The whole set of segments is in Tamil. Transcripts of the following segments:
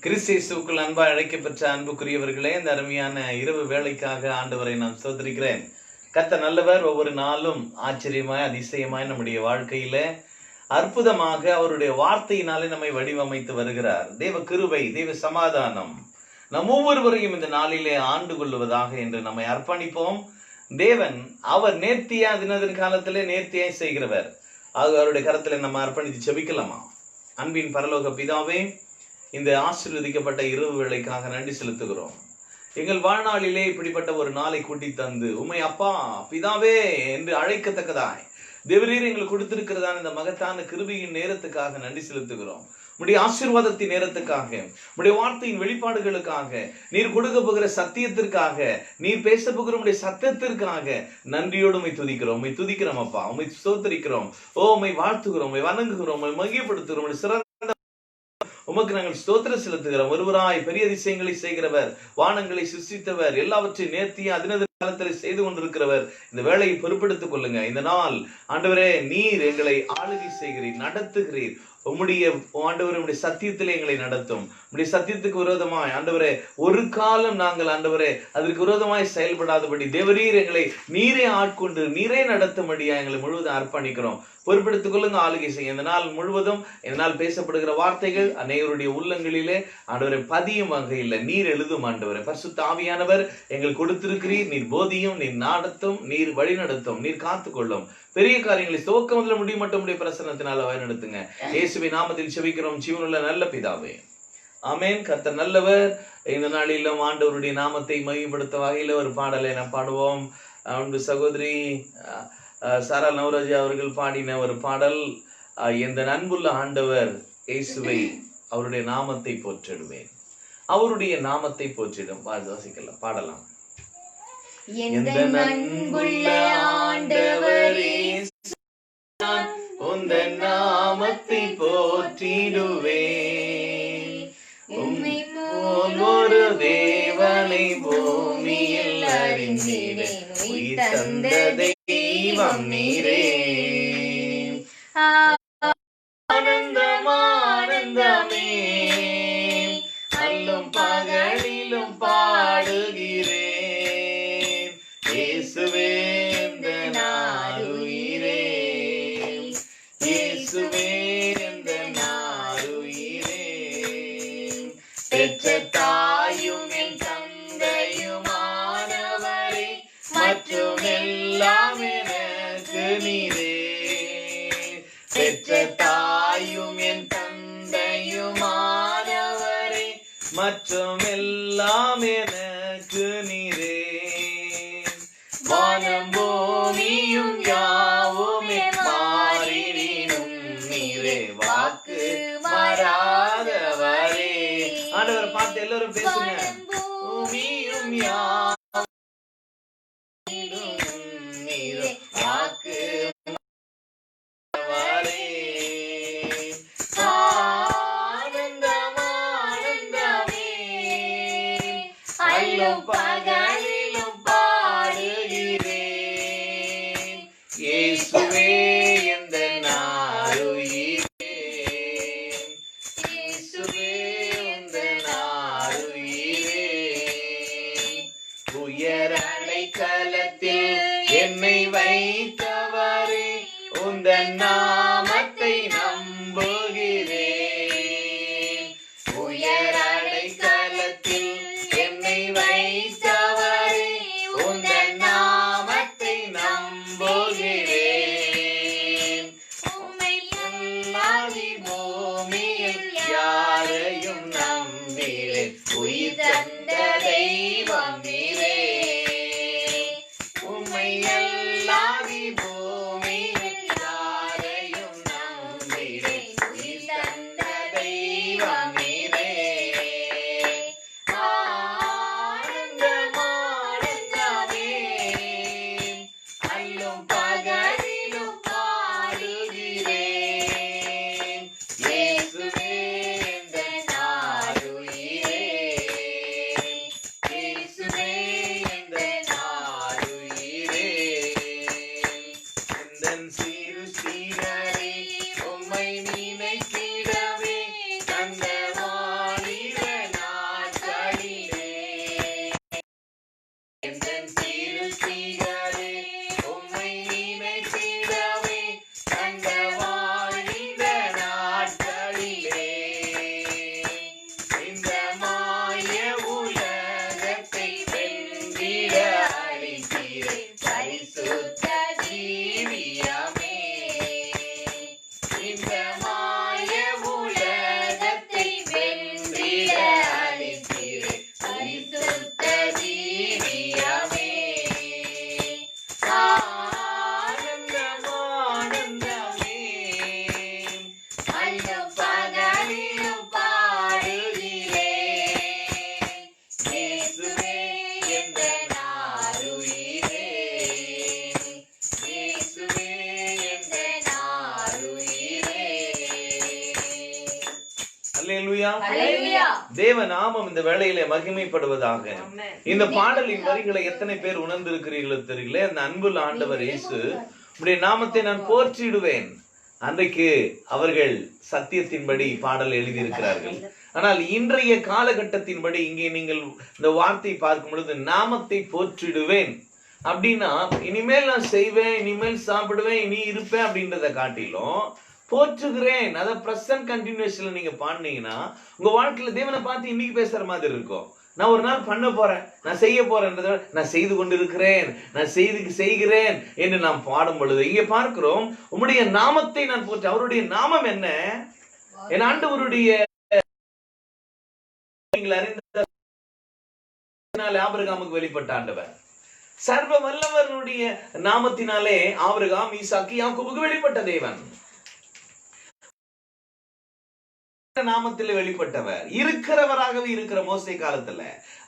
கிறிஸ்துவுக்குள் அன்பா அழைக்கப்பெற்ற அன்புக்குரியவர்களே, இந்த அருமையான இரவு வேளைக்காக ஆண்டவரை நான் ஸ்தோத்திரிக்கிறேன். கர்த்தர் நல்லவர். ஒவ்வொரு நாளும் ஆச்சரியமாய் அதிசயமாய் நம்முடைய வாழ்க்கையில அற்புதமாக அவருடைய வார்த்தையினாலே நம்மை வடிவமைத்து வருகிறார். தேவ கிருபை, தேவ சமாதானம் நம் ஒவ்வொருவரையும் இந்த நாளிலே ஆண்டு கொள்வதாக என்று நம்மை அர்ப்பணிப்போம். தேவன் அவர் நேர்த்தியா தினதின் காலத்திலே நேர்த்தியாய் செய்கிறவர். அவருடைய கரத்திலே நம்ம அர்ப்பணித்து செபிக்கலாமா? அன்பின் பரலோக பிதாவே, இந்த ஆசீர்வதிக்கப்பட்ட இரவு வேளைக்காக நன்றி செலுத்துகிறோம். எங்கள் வாழ்நாளிலே இப்படிப்பட்ட ஒரு நாளை கூட்டி தந்து உம்மை அப்பா பிதாவே என்று அழைக்கத்தக்கதாய் தேவரீர் எங்களுக்கு கொடுத்திருக்கிறதான இந்த மகத்தான கிருபையின் நேரத்துக்காக நன்றி செலுத்துகிறோம். உடைய ஆசீர்வாதத்தின் நேரத்துக்காக, உடைய வார்த்தையின் வெளிப்பாடுகளுக்காக, நீர் கொடுக்க போகிற சத்தியத்திற்காக, நீர் பேச போகிற உடைய சத்தத்திற்காக நன்றியோடு உம்மை துதிக்கிறோம். உம்மை துதிக்கிறோம் அப்பா, உம்மை ஸ்தோத்திரிக்கிறோம். உம்மை வாழ்த்துகிறோம், உம்மை வணங்குகிறோம், உம்மை மகிமைப்படுத்துகிறோம். சிறந்த உமக்கு நாங்கள் ஸ்தோத்திரம் செலுத்துகிறோம். ஒருவராய் பெரிய அதிசயங்களை செய்கிறவர், வானங்களை சிருஷ்டித்தவர், எல்லாவற்றையும் நேர்த்தியா அதினது காலத்தில் செய்து கொண்டிருக்கிறவர். இந்த வேலையை பொறுப்பெடுத்துக் கொள்ளுங்க. இந்த நாள் ஆண்டவரே, நீர் எங்களை ஆளுகை செய்கிறீர், நடத்துகிறீர். உம்முடைய ஆண்டவரே, உம்முடைய சத்தியத்திலே எங்களை நடத்தும். உம்முடைய சத்தியத்துக்கு விரோதமாய் ஆண்டவரே ஒரு காலம் நாங்கள் ஆண்டவரே அதற்கு விரோதமாய் செயல்படாதபடி தேவரீர் எங்களை நீரே ஆட்கொண்டு நீரே நடத்தும்படியா எங்களை முழுவதும் அர்ப்பணிக்கிறோம். பொறுப்பெடுத்துக் கொள்ளுங்க, ஆளுகை செய்ய. இந்த நாள் முழுவதும் இந்த நாள் பேசப்படுகிற வார்த்தைகள் அனைவருடைய உள்ளங்களிலே ஆண்டவரை பதியும் வகையில் நீர் எழுதும். ஆண்டவரை பரிசுத்த ஆவியானவர் எங்கள் கொடுத்திருக்கிறீர். நீர் போதியும், நீர் நடத்தும், நீர் வழி நடத்தும், நீர் காத்துக்கொள்ளும். பெரிய காரியங்களை துவக்க முதல்ல முடியும் மட்டும் உடைய பிரசன்னத்தினால வழி நடத்துங்க. இயேசுவின் நாமத்தில் செபிக்கிறோம் ஜீவனுள்ள நல்ல பிதாவே, ஆமென். கர்த்தர் நல்லவர். இந்த நாளிலும் ஆண்டவருடைய நாமத்தை மகிமைப்படுத்த வகையில ஒரு பாடலை நாம் பாடுவோம். அன்பு சகோதரி சாரா நவராஜா அவர்கள் பாடின ஒரு பாடல், இந்த அன்புள்ள ஆண்டவர் இயேசுவை அவருடைய நாமத்தை போற்றிடுவேன், அவருடைய நாமத்தை போற்றிடும். வாசிக்கலாம், பாடலாம். இந்த அன்புள்ள ஆண்டவரே, உந்தன் நாமத்தை போற்றிடுவேன், உம்மை போல் ஒரு தேவனை பூமியில் அறிந்திட உயிர் தந்த தெய்வம் நீரே. ஆனந்தம் ஆனந்தமே, அல்லும் பகலிலும் பாடுகிறேன், இயேசுவே இந்த நாருயிரே, இயேசுவே இந்த நாருயிரே. பெற்ற தாயும் என் தந்தையுமானவரே, மற்றும் எல்லாம் எனக்கு நீரே. பெற்ற தாயும் என் தந்தையுமானவரே, மற்றும் எல்லாம் எனக்கு நீரே. வானம் பூமியும் யாவுமே மாறினும் நீரே வாக்கு மாறாதவரே. ஆண்டவர் பார்த்து எல்லாரும் பேசுங்க. பூமியும் யாவும் நீரே வாக்கு மாறாதவரே. ஆனந்தம் ஆனந்தமே, அல்லும் பகலிலும் பாடுகிறேன், இயேசுவே இந்த நாருயிரே, இயேசுவே இந்த நாருயிரே. உயர் அடைக்கலத்தில் என்னை வைத்தவரே, உந்தன் நாமத்தை நம்புகிறேன். உயர் அடைக்கலத்தில் என்னை வைத்தவரே, உந்தன் நாமத்தை நம்புகிறேன். உம்மை அல்லாதி பூமியில் யாரையும் நம்பினேன், உயிர் தந்த தெய்வம் நீரே. உம்மை அல்லாதி பூமியில் யாரையும் நம்பினேன், உயிர் தந்த தெய்வம் நீரே. ஆனந்தம் ஆனந்தமே, அல்லும் பகலிலும் பாடுகிறேன், இயேசுவே இந்த நாருயிரே, அல்லேலூயா. அல்லேலூயா. தேவ நாமம் இந்த வேளையிலே மகிமைப்படுவதாக. இந்த பாடலின் வரிகளை எத்தனை பேர் உணர்ந்திருக்கிறீர்களோ தெரியல. அந்த அன்புள்ள ஆண்டவர் இயேசு, உம்முடைய நாமத்தை நான் போற்றிடுவேன். அன்றைக்கு அவர்கள் சத்தியத்தின்படி பாடல் எழுதியிருக்கிறார்கள். ஆனால் இன்றைய காலகட்டத்தின்படி இங்கே நீங்கள் இந்த வார்த்தை பார்க்கும் பொழுது நாமத்தை போற்றிடுவேன் அப்படின்னா இனிமேல் நான் செய்வேன், இனிமேல் சாப்பிடுவேன், இனி இருப்பேன் அப்படின்றத காட்டிலும் போற்றுகிறேன், அதை பிரசன்ட் கண்டினியூஸ்ல நீங்க பாடினீங்கன்னா உங்க வாழ்க்கையில தேவனை பார்த்து இன்னைக்கு பேசுற மாதிரி இருக்கும். நான் ஒரு நாள் பண்ண போறேன், நான் செய்ய போறேன்றத நான் செய்து கொண்டிருக்கிறேன், நான் செய்கிறேன் என்று நாம் பாடும் பொழுது இங்கே பார்க்கிறோம், உம்முடைய நாமத்தை நான் போற்று. அவருடைய நாமம் என்ன? என் ஆண்டவருடைய ஆபிரகாமுக்கு வெளிப்பட்ட ஆண்டவர், சர்வ வல்லவருடைய நாமத்தினாலே ஆபிரகாம், ஈசாக்கு, யாக்கோபுக்கு வெளிப்பட்ட தேவன், நாமத்தில் வெளிப்பட்டவர், இருக்கிறவராகவே இருக்கிற மோசே காலத்துல.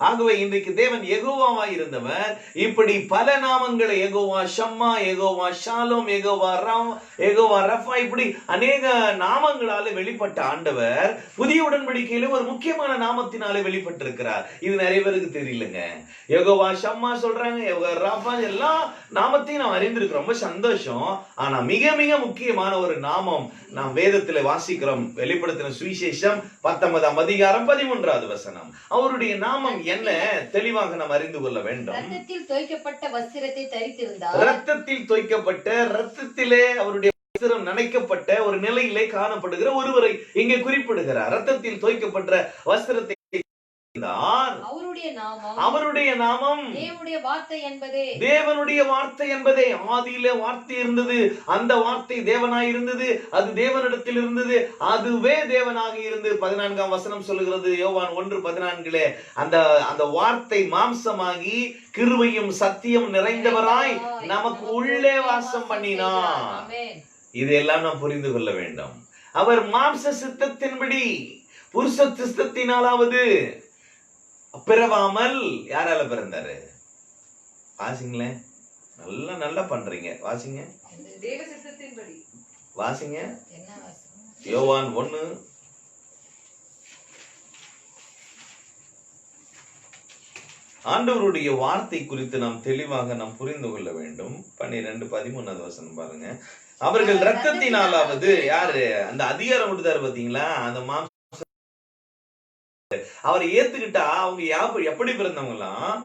ஆகவே இன்றைக்கு தேவன் யெகோவாவா இருந்தவர் இப்படி பல நாமங்களை, யெகோவா ஷம்மா, யெகோவா ஷாலோம், யெகோவா ராம், யெகோவா ரஃபா, இப்படி அநேக நாமங்களால வெளிப்பட்ட ஆண்டவர் புதிய உடன்படிக்கையில ஒரு முக்கியமான நாமத்தினாலே வெளிப்பட்டிருக்கிறார். இது நிறைய பேருக்கு தெரியலங்க. யெகோவா ஷம்மா சொல்றாங்க, யெகோவா ரஃபா, எல்லா நாமத்தையும் நாம் அறிந்திருக்கிறோம், ரொம்ப சந்தோஷம். ஆனா மிக மிக முக்கியமான ஒரு நாமம் நாம் வேதத்துல வாசிக்கிறோம். வெளிப்படுத்தின சுவிசேஷம் 19ஆம் அதிகாரம் 13வது வசனம். அவருடைய நாமம் என்ன தெளிவாக நாம் அறிந்து கொள்ள வேண்டும். ரத்தத்தில் தோய்க்கப்பட்ட வஸ்திரத்தை தரித்திருந்தார். ரத்தத்தில் தோய்க்கப்பட்ட, ரத்தத்திலே அவருடைய வஸ்திரம் நனைக்கப்பட்ட ஒரு நிலையிலே காணப்படுகிற ஒருவரை இங்கே குறிப்பிடுகிறார். ரத்தத்தில் தோய்க்கப்பட்ட வஸ்திரத்தை அவருடைய நாமம் தேவனுடைய வார்த்தை என்பதே. தேவனுடைய வார்த்தை என்பதே. ஆதியிலே வார்த்தை இருந்தது, அந்த வார்த்தை தேவனாய் இருந்தது, அது தேவனிடத்தில் இருந்தது, அதுவே தேவனாக இருந்தது. 14ஆம் வசனம் சொல்லுகிறது, யோவான் 1:14, அந்த வார்த்தை மாம்சமாகி கிருபையும் சத்தியம் நிறைந்தவராய் நமக்கு உள்ளே வாசம் பண்ணினார். இதெல்லாம் நாம் புரிந்து கொள்ள வேண்டும். அவர் மாம்ச சித்தத்தின்படி, புருஷ சித்தத்தினாலாவது பிறவாமல் யாரால பிறந்தாரு? வாசிங்களேன், நல்லா பண்றீங்க, வாசிங்க வாசிங்க. யோவான் 1 ஆண்டவருடைய வார்த்தை குறித்து நாம் தெளிவாக நாம் புரிந்து கொள்ள வேண்டும். 12:13 வசனம் பாருங்க. அவர்கள் ரத்தத்தினாலாவது, யாரு அந்த அதிகாரம் கொடுத்தாரு பாத்தீங்களா, அந்த மாம்ச அவரை ஏத்துக்கிட்டா அவங்க எப்படி பிறந்தவங்களாம்?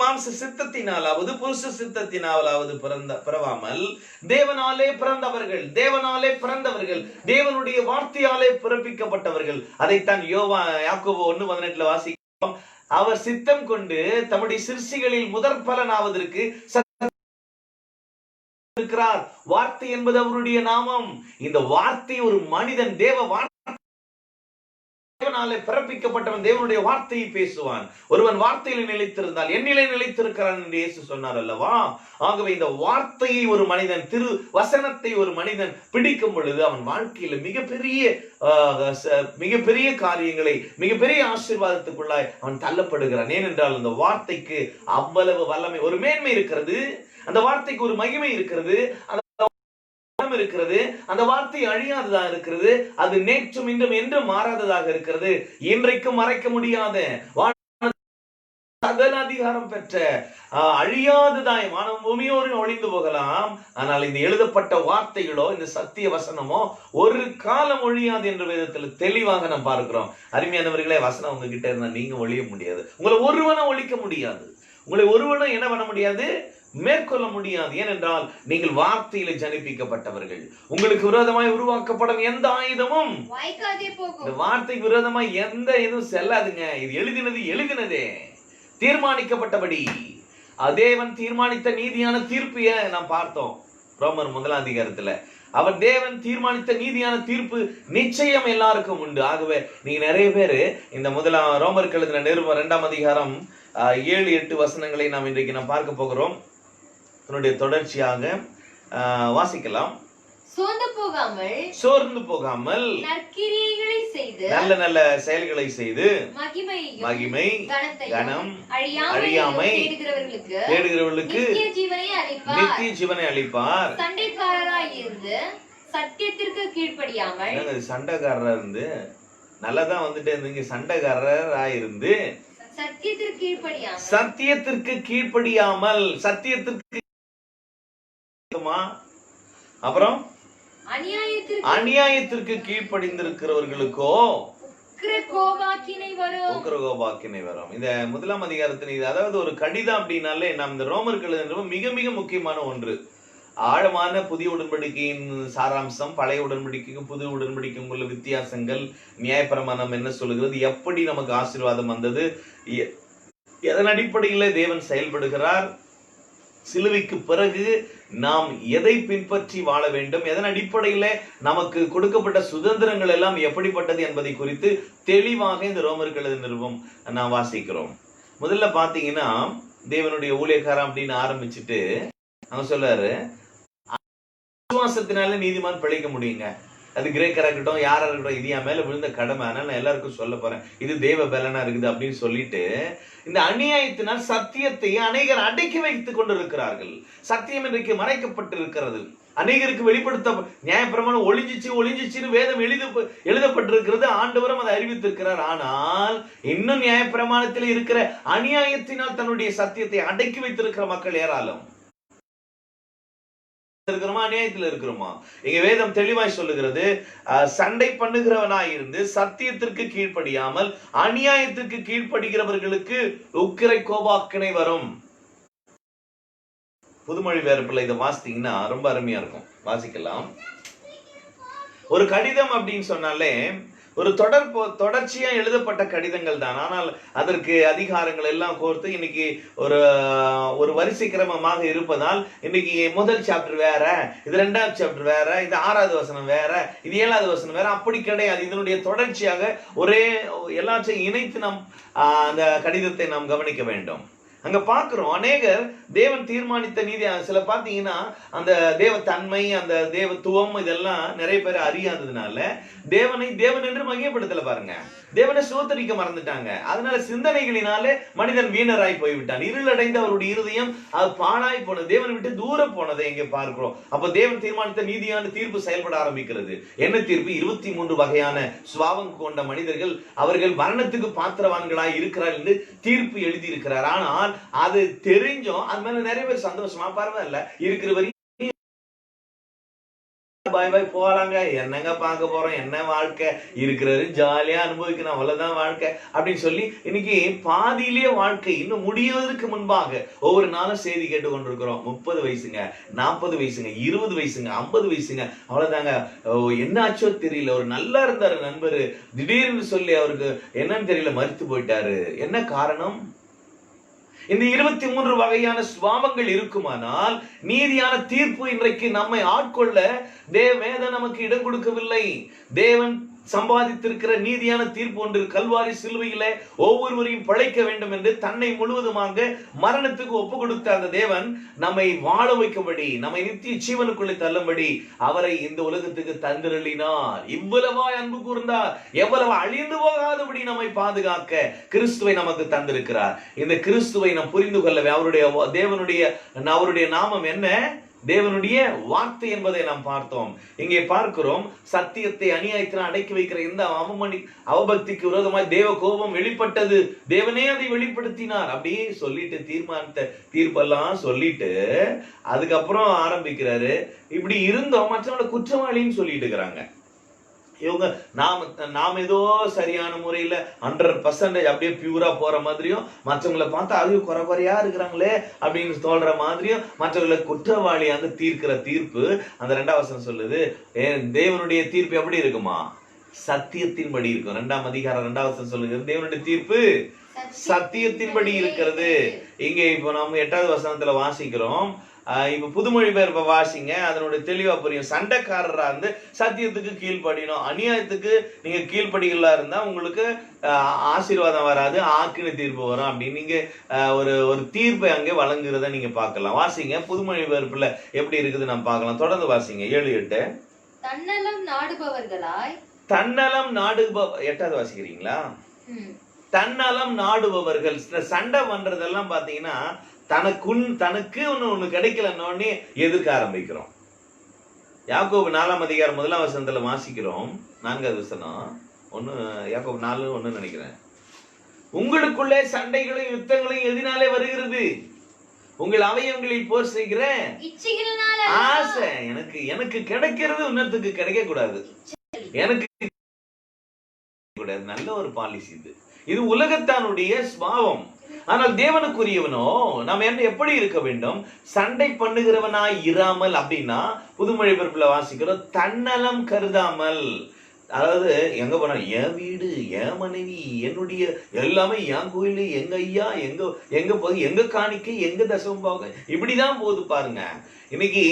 மாம்ச சித்தத்தினாலாவது புருஷ சித்தத்தினாலாவது பிறவாமல் தேவனாலே பிறந்தவர்கள், தேவனுடைய வார்த்தையாலே பிறப்பிக்கப்பட்டவர்கள். அதைத்தான் யாக்கோபு 1:18 வாசிக்கிறோம். அவர் சித்தம் கொண்டு தம்முடைய சிருஷ்டிகளில் முதற் பலனாவதற்கு இருக்கிறார். வார்த்தை என்பது அவருடைய நாமம். இந்த வார்த்தை ஒரு மனிதன், தேவனாலே பிறப்பிக்கப்பட்டவன் தேவனுடைய வார்த்தையை பேசுவான். ஒருவன் வார்த்தையில நிலைத்திருந்தால் என்னிலே நிலைத்திருக்கிறான் என்று இயேசு சொன்னார் அல்லவா? ஆகவே இந்த வார்த்தையை ஒரு மனிதன், திரு வசனத்தை ஒரு மனிதன் பிடிக்கும் பொழுது அவன் வாழ்க்கையில மிகப்பெரிய காரியங்களை, மிகப்பெரிய ஆசீர்வாதத்துக்குள்ளாய் அவன் தள்ளப்படுகிறான். ஏனென்றால் அந்த வார்த்தைக்கு அவ்வளவு வல்லமை, ஒரு மேன்மை இருக்கிறது. அந்த வார்த்தைக்கு ஒரு மகிமை இருக்கிறது, இருக்கிறது. அந்த வார்த்தை அழியாததாக இருக்கிறது. அது நேற்றும் இன்றும் என்றும் மாறாததாக இருக்கிறது. இன்றைக்கும் மறைக்க முடியாத சகல அதிகாரம் பெற்ற அழியாததாய் வானம் பூமியோடு ஒளிந்து போகலாம். ஆனால் இந்த எழுதப்பட்ட வார்த்தைகளோ, இந்த சத்திய வசனமோ ஒரு காலம் ஒழியாது என்ற வேதத்தில் தெளிவாக நாம் பார்க்கிறோம். அருமையானவர்களே, வசனம் உங்ககிட்ட இருந்தா நீங்க ஒழிய முடியாது. உங்களை ஒருவனும் ஒழிக்க முடியாது. உங்களை ஒருவனும் என்ன பண்ண முடியாது? மேற்கொள்ள முடியாது. ஏனென்றால் நீங்கள் வார்த்தையில ஜனிப்பிக்கப்பட்டவர்கள். உங்களுக்கு விரோதமாய் உருவாக்கப்படும் எந்த ஆயுதமும் இந்த வார்த்தைக்கு விரோதமாய் எந்த இதுவும் செல்லாதுங்க. இது எழுதினதே தீர்மானிக்கப்பட்டபடி. தேவன் தீர்மானித்த நீதியான தீர்ப்பைய நாம் பார்த்தோம் ரோமர் 1ஆம் அதிகாரத்துல. அவர் தேவன் தீர்மானித்த நீதியான தீர்ப்பு நிச்சயம் எல்லாருக்கும் உண்டு. ஆகவே நீங்க நிறைய பேரு இந்த ரோமருக்கு எழுதின நிருபம் 2ஆம் அதிகாரம் 7-8 வசனங்களை நாம் இன்றைக்கு நாம் பார்க்க போகிறோம். அதனுடைய தொடர்ச்சியாக வாசிக்கலாம். சோர்ந்து போகாமல் நற்கிரியைகளை செய்து, நல்ல செயல்களை செய்து, மகிமை கனம் அழியாமை தேடுகிறவர்களுக்கு நித்திய ஜீவனை அளிப்பார். சண்டைக்காரராய் இருந்து சத்தியத்திற்கு கீழ்ப்படியாமல், சண்டைக்காரரா இருந்து நல்லதான் வந்துட்டு நீங்க சண்டைக்காரரா இருந்து சத்தியத்திற்கு கீழ்ப்படியாமல் சத்தியத்திற்கு அப்புறம் அநியாயத்திற்கு கீழ்ப்படிந்திருக்கிறவர்களுக்கோ உக்கிரகோபாக்கினை வரும். இந்த முதலாம் அதிகாரத்தின் இது அதாவது ஒரு கடிதம் அப்படின்னாலே நாம் இந்த ரோமர்கள் மிக மிக முக்கியமான ஒன்று. ஆழமான புதிய உடன்படிக்கையின் சாராம்சம், பழைய உடன்படிக்கைக்கும் புது உடன்படிக்கைக்கும் உள்ள வித்தியாசங்கள், நியாயப்பிரமாணம் என்ன சொல்லுகிறது, எப்படி நமக்கு ஆசீர்வாதம் வந்தது, எதன் அடிப்படையில் தேவன் செயல்படுகிறார், சிலுவைக்கு பிறகு நாம் எதை பின்பற்றி வாழ வேண்டும், எதன் அடிப்படையில் நமக்கு கொடுக்கப்பட்ட சுதந்திரங்கள் எல்லாம் எப்படிப்பட்டது என்பதை குறித்து தெளிவாக இந்த ரோமர்கள் நிருபம் நாம் வாசிக்கிறோம். முதல்ல பாத்தீங்கன்னா தேவனுடைய ஊழியக்காரன் அப்படின்னு ஆரம்பிச்சுட்டு அவங்க சொல்றாரு, விசுவாசத்தினால நீதிமான் பிழைக்க முடியுங்க. அது கிரேக்கரா இருக்கட்டும், யாரா இருக்கட்டும், இது என் மேல விழுந்த கடமை, அதனால நான் எல்லாருக்கும் சொல்ல போறேன், இது தேவ பலனா இருக்குது அப்படின்னு சொல்லிட்டு இந்த அநியாயத்தினால் சத்தியத்தை அநேகர் அடக்கி வைத்துக் கொண்டிருக்கிறார்கள். சத்தியம் இன்றைக்கு மறைக்கப்பட்டிருக்கிறது. அநேகருக்கு வெளிப்படுத்த நியாயப்பிரமாணம் ஒளிஞ்சிச்சுன்னு வேதம் எழுதப்பட்டிருக்கிறது. ஆண்டவரும் அதை அறிவித்திருக்கிறார். ஆனால் இன்னும் நியாயப்பிரமாணத்தில் இருக்கிற அநியாயத்தினால் தன்னுடைய சத்தியத்தை அடக்கி வைத்திருக்கிற மக்கள் ஏராளம். இருக்கிறோமா, அநியாயத்தில் இருக்கிறோமா? இங்க வேதம் தெளிவாய் சொல்லுகிறது, சண்டை பண்ணுகிறவனாய் இருந்து சத்தியத்திற்கு கீழ்ப்படியாமல் அநியாயத்திற்கு கீழ்ப்படுகிறவர்களுக்கு உக்கிரை கோபாக்கினை வரும். புதுமொழி வேறுபிள்ளை இதை வாசித்தீங்கன்னா ரொம்ப அருமையா இருக்கும், வாசிக்கலாம். ஒரு கடிதம் அப்படின்னு சொன்னாலே ஒரு தொடர்ச்சியா எழுதப்பட்ட கடிதங்கள் தான். ஆனால் அதற்கு அதிகாரங்கள் எல்லாம் கோர்த்து இன்னைக்கு ஒரு வரிசை கிரமமாக இருப்பதால் இன்னைக்கு முதல் சாப்டர் வேற, இது 2வது சாப்டர் வேற, இது 6வது வசனம் வேற, இது 7வது வசனம் வேற. அப்படி கிடையாது. இதனுடைய தொடர்ச்சியாக ஒரே எல்லாத்தையும் இணைத்து நாம் அந்த கடிதத்தை நாம் கவனிக்க வேண்டும். அங்க பாக்குறோம் அநேகர் தேவன் தீர்மானித்த நீதி, சில பாத்தீங்கன்னா அந்த தேவ தன்மை, அந்த தேவத்துவம் இதெல்லாம் நிறைய பேர் அறியாததுனால தேவனை தேவன் என்று மையப்படுத்தல. பாருங்க, தேவனை சோதரிக்க மறந்துட்டாங்க. அதனால சிந்தனைகளினாலே மனிதன் வீணராய் போய்விட்டான். இருளடைந்த அவருடைய இருதயம் அது பாழாய் போனது, தேவனை விட்டு தூர போனதை இங்கே பார்க்கிறோம். அப்ப தேவன் தீர்மானித்த நீதியான தீர்ப்பு செயல்பட ஆரம்பிக்கிறது. என்ன தீர்ப்பு? 23 வகையான சுபாவம் கொண்ட மனிதர்கள் அவர்கள் மரணத்துக்கு பாத்திரவான்களாய் இருக்கிறார் என்று தீர்ப்பு எழுதியிருக்கிறார். ஆனால் அது தெரிஞ்சும் அது மேல நிறைய பேர் சந்தோஷமா பரவாயில்ல இருக்கிற வரைக்கும் பாய் பாய் போறாங்க, என்னங்க பார்க்க போறோம், என்ன வாழ்க்கை இருக்கிறது, ஜாலியா அனுபவிக்கணும், அவ்வளவுதான் வாழ்க்கை அப்படின்னு சொல்லி இன்னைக்கு பாதியிலேயே வாழ்க்கை இன்னும் முடிவதற்கு முன்பாக ஒவ்வொரு நாளும் செய்தி கேட்டு கொண்டிருக்கிறோம். 30 வயசுங்க, 40 வயசுங்க, 20 வயசுங்க, 50 வயசுங்க, அவ்வளவுதாங்க, என்ன ஆச்சோ தெரியல, ஒரு நல்லா இருந்தாரு நண்பர், திடீர்னு சொல்லி அவருக்கு என்னன்னு தெரியல மரித்து போயிட்டாரு. என்ன காரணம்? இந்த 23 வகையான சுபாவங்கள் இருக்குமானால் நீதியான தீர்ப்பு இன்றைக்கு நம்மை ஆட்கொள்ள வேதம் நமக்கு இடம் கொடுக்கவில்லை. தேவன் சம்பாதித்திருக்கிற நீதியான தீர்ப்பு ஒன்று கல்வாரி சிலுவையில ஒவ்வொருவரையும் பழைக்க வேண்டும் என்று தன்னை முழுவதுமாக மரணத்துக்கு ஒப்பு கொடுத்த அந்த தேவன் நம்மை வாழ வைக்கும்படி, நம்மை நித்திய ஜீவனுக்குள்ளே தள்ளும்படி அவரை இந்த உலகத்துக்கு தந்திரளினார். இவ்வளவாய் அன்பு கூர்ந்தார், எவ்வளவு அழிந்து போகாதபடி நம்மை பாதுகாக்க கிறிஸ்துவை நமக்கு தந்திருக்கிறார். இந்த கிறிஸ்துவை நாம் புரிந்து கொள்ளவே அவருடைய நாமம் என்ன? தேவனுடைய வார்த்தை என்பதை நாம் பார்த்தோம். இங்கே பார்க்கிறோம், சத்தியத்தை அநியாயத்தில் அடக்கி வைக்கிற இந்த அவபக்திக்கு விரோதமாய் தேவ கோபம் வெளிப்பட்டது. தேவனே அதை வெளிப்படுத்தினார். அப்படியே சொல்லிட்டு தீர்மானித்த தீர்ப்பெல்லாம் சொல்லிட்டு அதுக்கப்புறம் ஆரம்பிக்கிறாரு, இப்படி இருந்தோம் மற்றவங்களை குற்றவாளின்னு சொல்லிட்டு இருக்கிறாங்க. இவங்க நாம ஏதோ சரியான முறையில 100% அப்படியே பியூரா போற மாதிரியும், மற்றவங்களை பார்த்தா அது குறையா இருக்கிறாங்களே அப்படின்னு தோன்ற மாதிரியும் மற்றவர்களை குற்றவாளியாக தீர்க்கிற தீர்ப்பு அந்த 2வது வசனம் சொல்லுது. தேவனுடைய தீர்ப்பு எப்படி இருக்குமா? சத்தியத்தின்படி இருக்கும். 2ஆம் அதிகாரம் 2வது வசனம் சொல்லுது, தேவனுடைய தீர்ப்பு சத்தியத்தின்படி இருக்கிறது. இங்க இப்போ நம்ம 8வது வசனத்துல வாசிக்கிறோம். இப்ப புதுமொழி பேர் வாசிங்க, அதனுடைய தெளிவா புரியும். சண்டைக்காரரா இருந்து சத்தியத்துக்கு கீழ்ப்படியணும். அநியாயத்துக்கு நீங்க கீழ்ப்படிகளா இருந்தா உங்களுக்கு ஆசீர்வாதம் வராது, ஆக்கின தீர்ப்பு வரும் அப்படின்னு நீங்க ஒரு தீர்ப்பை அங்கே வழங்குறத நீங்க பார்க்கலாம். வாசிங்க, புதுமொழி பேர்ப்புல எப்படி இருக்குது நம்ம பார்க்கலாம். தொடர்ந்து வாசிங்க 7-8. தன்னலம் நாடுபவர்களாய், 8வது வாசிக்கிறீங்களா? தன்னலம் நாடுபவர்கள். சண்டை பண்றதெல்லாம் பாத்தீங்கன்னா தனக்கு ஒண்ணு கிடைக்கலன்னு எதிர்க்க ஆரம்பிக்கிறோம். யாக்கோபு 4ஆம் அதிகாரம் 1ஆம் வசனத்துல வாசிக்கிறோம். 4வது வசனம், யாக்கோபு 4:1 நினைக்கிறேன். உங்களுக்குள்ளே சண்டைகளும் யுத்தங்களும் எதினாலே வருகிறது? உங்கள் அவயவங்களில் போர் செய்கிற இச்சைகளினால ஆசை. எனக்கு எனக்கு கிடைக்கிறது இன்னத்துக்கு கிடைக்க கூடாது, எனக்கு கூடாது. நல்ல ஒரு பாலிசி இது. இது உலகத்தானுடைய சுபாவம். ஆனால் தேவனுக்குரியவனோ நாம் என்ன எப்படி இருக்க வேண்டும்? சண்டை பண்ணுகிறவனாய் இராமல். அப்படின்னா புதுமொழி பெயர்ப்புல வாசிக்கிறோம், தன்னலம் கருதாமல். அதாவது எங்க போனா, என் வீடு, என் மனைவி, என்னுடைய எல்லாமே, என் கோயில், எங்க ஐயா, எங்க போகுது, எங்க காணிக்கை, எங்க தசமம் போக, இப்படிதான் போகுது பாருங்க. இன்னைக்கு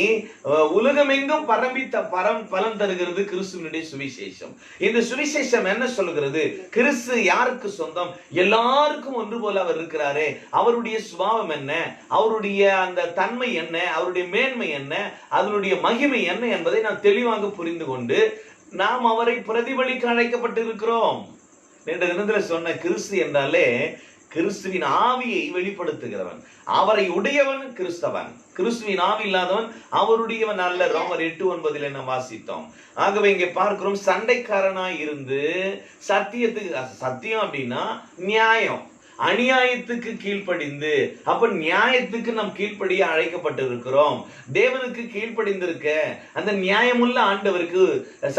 உலகம் எங்கும் பலன் தருகிறது கிறிஸ்துவனுடைய சுவிசேஷம். இந்த சுவிசேஷம் என்ன சொல்லுகிறது? கிறிஸ்து யாருக்கு சொந்தம்? எல்லாருக்கும் ஒன்று போல அவர் இருக்கிறாரே. அவருடைய சுபாவம் என்ன, அவருடைய அந்த தன்மை என்ன, அவருடைய மேன்மை என்ன, அதனுடைய மகிமை என்ன என்பதை நாம் தெளிவாக புரிந்து கொண்டு நாம் அவரை பிரதிபலிக்க அழைக்கப்பட்டிருக்கிறோம். நேற்று தினத்துல சொன்ன கிறிஸ்து என்றாலே கிறிஸ்துவின் ஆவியை வெளிப்படுத்துகிறவன், அவரை உடையவன் கிறிஸ்தவன். கிறிஸ்துவின் ஆவி இல்லாதவன் அவருடையவன் அல்ல. ரோமர் 8:9 நாம் வாசித்தோம். ஆகவே இங்கே பார்க்கிறோம், சண்டைக்காரனாய் இருந்து சத்தியம் அப்படின்னா நியாயம், அநியாயத்துக்கு கீழ்ப்படிந்து, அப்ப நியாயத்துக்கு நாம் கீழ்ப்படிய அழைக்கப்பட்டிருக்கிறோம். தேவனுக்கு கீழ்ப்படிந்திருக்க அந்த நியாயமுள்ள ஆண்டவருக்கு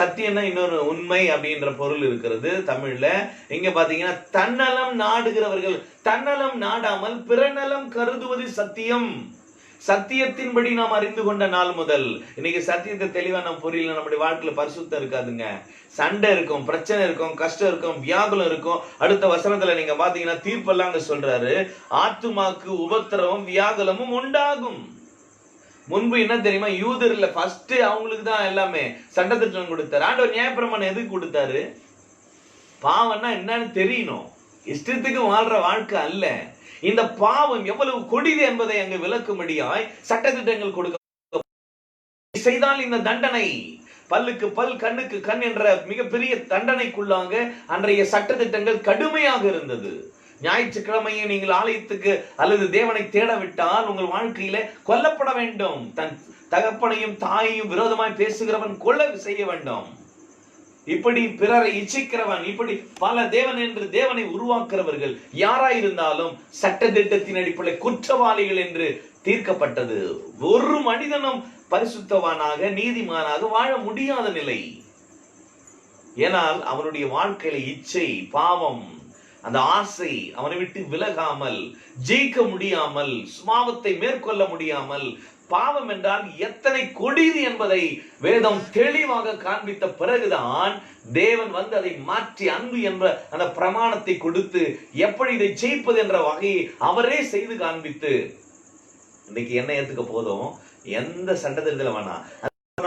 சத்தியம்னா இன்னொரு உண்மை அப்படின்ற பொருள் இருக்கிறது தமிழ்ல. இங்க பாத்தீங்கன்னா, தன்னலம் நாடுகிறவர்கள் தன்னலம் நாடாமல் பிறநலம் கருதுவது சத்தியம். சத்தியத்தின்படி நாம் அறிந்து கொண்ட நாள் முதல் இன்னைக்கு சத்தியத்தை தெளிவா நம்ம புரியல, நம்முடைய வாழ்க்கையில பரிசுத்தம் இருக்காதுங்க. சண்டை இருக்கும், பிரச்சனை இருக்கும், கஷ்டம் இருக்கும், வியாகுலம் இருக்கும். அடுத்த வசனத்துல நீங்க பாத்தீங்கன்னா தீர்ப்பெல்லாம் அங்க சொல்றாரு, ஆத்துமாக்கு உபத்திரவம் வியாகுலமும் உண்டாகும். முன்பு என்ன தெரியுமா, யூதர்ல ஃபர்ஸ்ட் அவங்களுக்கு தான் எல்லாமே சட்டத்திட்டம் கொடுத்தாரு. ஆண்டவர் நியாயப்பிரமாணம் எதுக்கு கொடுத்தாரு? பாவம்னா என்னன்னு தெரியணும், இஷ்டத்துக்கு வாழ்ற வாழ்க்கை அல்ல. இந்த பாவம் எவ்வளவு கொடிது என்பதை அங்கு விளக்கும்படியாய் சட்டத்திட்டங்கள் கொடுக்க செய்தால் இந்த தண்டனை, பல்லுக்கு பல் கண்ணுக்கு கண் என்ற மிகப்பெரிய தண்டனைக்குள்ளாக அன்றைய சட்டத்திட்டங்கள் கடுமையாக இருந்தது. ஞாயிற்றுக்கிழமையை நீங்கள் ஆலயத்துக்கு அல்லது தேவனை தேடவிட்டால் உங்கள் வாழ்க்கையில கொல்லப்பட வேண்டும். தன் தகப்பனையும் தாயையும் விரோதமாய் பேசுகிறவன் கொலை செய்ய வேண்டும். இப்படி பிறரை இச்சிக்கிறவன், இப்படி பல தேவன் என்று தேவனை உருவாக்குறவர்கள் யாராயிருந்தாலும் சட்டத்திட்டத்தின் அடிப்படையில் குற்றவாளிகள் என்று தீர்க்கப்பட்டது. ஒரு மனிதனும் பரிசுத்தவானாக நீதிமானாக வாழ முடியாத நிலை. ஏனால் அவனுடைய வாழ்க்கையில இச்சை, பாவம், அந்த ஆசை அவனை விட்டு விலகாமல், ஜெயிக்க முடியாமல், சுபாவத்தை மேற்கொள்ள முடியாமல், பாவம் என்றால் எத்தனை கொடிது என்பதை வேதம் தெளிவாக காண்பித்த பிறகுதான் தேவன் வந்து அதை மாற்றி அன்பு என்ற அந்த பிரமாணத்தை கொடுத்து எப்படி இதை ஜெயிப்பது என்ற வகையை அவரே செய்து காண்பித்து இன்னைக்கு என்ன ஏத்துக்க போதும், எந்த சட்டத்திட்டத்துல வேணா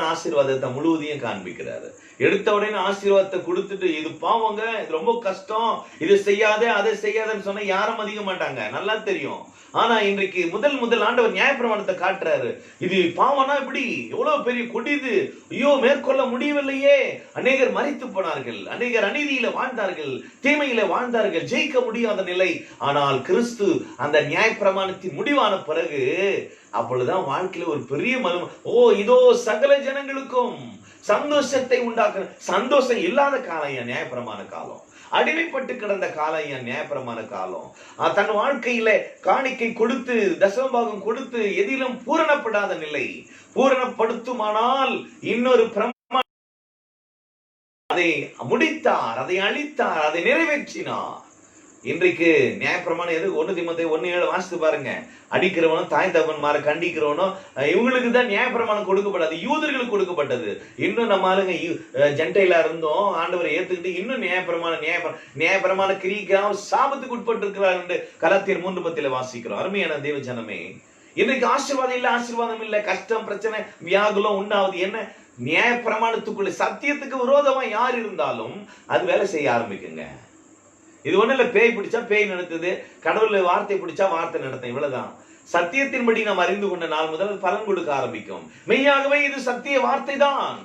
ஆசீர்வாதத்தை முழுவதையும் காண்பிக்கிறாரு. எடுத்த உடனே ஆசீர்வாதத்தை கொடுத்துட்டு இது பாவங்க, இது ரொம்ப கஷ்டம், இது செய்யாத அதை செய்யாதன்னு சொன்னா யாரும் மதிக்க மாட்டாங்க, நல்லா தெரியும். ஆனா இன்றைக்கு முதல் ஆண்டவர் நியாயப்பிரமாணத்தை காட்டுறாரு. இது பாவம்னா இப்படி எவ்வளவு பெரிய கொடிது, ஐயோ மேற்கொள்ள முடியவில்லையே. அநேகர் மரித்து போனார்கள், அநேகர் அநீதியில வாழ்ந்தார்கள், தீமையில வாழ்ந்தார்கள், ஜெயிக்க முடியாத நிலை. ஆனால் கிறிஸ்து அந்த நியாயப்பிரமாணத்தின் முடிவான பிறகு அப்பொழுதுதான் வாழ்க்கையில ஒரு பெரிய இதோ சகல ஜனங்களுக்கும் சந்தோஷத்தை உண்டாக்குற, சந்தோஷம் இல்லாத காலம் நியாயப்பிரமாண காலம், அடிமைப்பட்டு கிடந்த காலம் நியாயப்பிரமாண காலம். தன் வாழ்க்கையில காணிக்கை கொடுத்து தசமபாகம் கொடுத்து எதிலும் பூரணப்படாத நிலை. பூரணப்படுத்துமானால் இன்னொரு அதை முடித்தார், அதை அழித்தார், அதை நிறைவேற்றினார். இன்றைக்கு நியாயப்பிரமாணம் எது? 1 தீமோத்தேயு 1:7 வாசித்து பாருங்க. அடிக்கிறவனும் தாய் தகப்பன்மார கண்டிக்கிறவனும் இவங்களுக்கு தான் நியாயப்பிரமாணம் கொடுக்கப்படாது, யூதர்களுக்கு கொடுக்கப்பட்டது. இன்னும் நம்ம ஆளுங்க ஜென்டைலா இருந்தோம், ஆண்டவரை ஏத்துக்கிட்டு இன்னும் நியாயப்பிரமாண கிரிக்காக சாபத்துக்கு உட்பட்டு இருக்கிறார் என்று கலாத்தியர் 3:10 வாசிக்கிறோம். அருமையான தேவ ஜனமே, இன்றைக்கு ஆசீர்வாதம் இல்ல, கஷ்டம், பிரச்சனை, வியாகுலம் உண்டாவது என்ன? நியாயப்பிரமாணத்துக்குள்ள சத்தியத்துக்கு விரோதமா யார் இருந்தாலும் அது வேலை செய்ய ஆரம்பிக்குங்க. இது ஒண்ணு இல்ல, பேய் பிடிச்சா பேய் நடத்துது, கடவுள் வார்த்தை பிடிச்சா வார்த்தை நடத்தும், இவ்வளவுதான். சத்தியத்தின்படி நாம் அறிந்து கொண்ட நாள் முதல் பலன் கொடுக்க ஆரம்பிக்கும். மெய்யாகவே இது சத்திய வார்த்தை தான்.